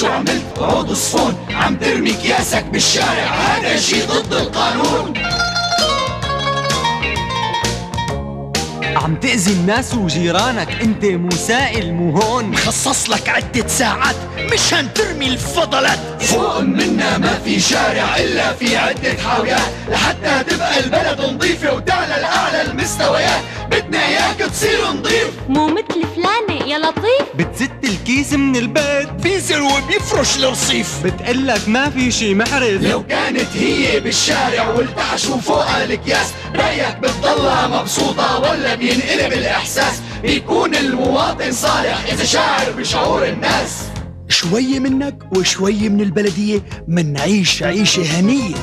شو عملت؟ عود صفون عم ترمي كياسك بالشارع، هذا شي ضد القانون. عم تأذي الناس وجيرانك، انت مسائل مو هون. مخصص لك عدة ساعات مشان ترمي الفضلات. فوق منا ما في شارع إلا في عدة حاويات، لحتى تبقى البلد نظيفة وتعلى لأعلى المستويات. بدنا إياك تصير نظيف، مو مثل فلانة يا لطيف بتزت الكيس من البيت، بينزل وبيفرش الرصيف، بتقلك ما في شي محرز. لو كانت هي بالشارع والتعشوا فوقها الكياس، رأيك بتضلها مبسوطة ولا بينقلب الإحساس؟ بيكون المواطن صالح إذا شاعر بشعور الناس. شوية منك وشوية من البلدية منعيش عيشة هنية.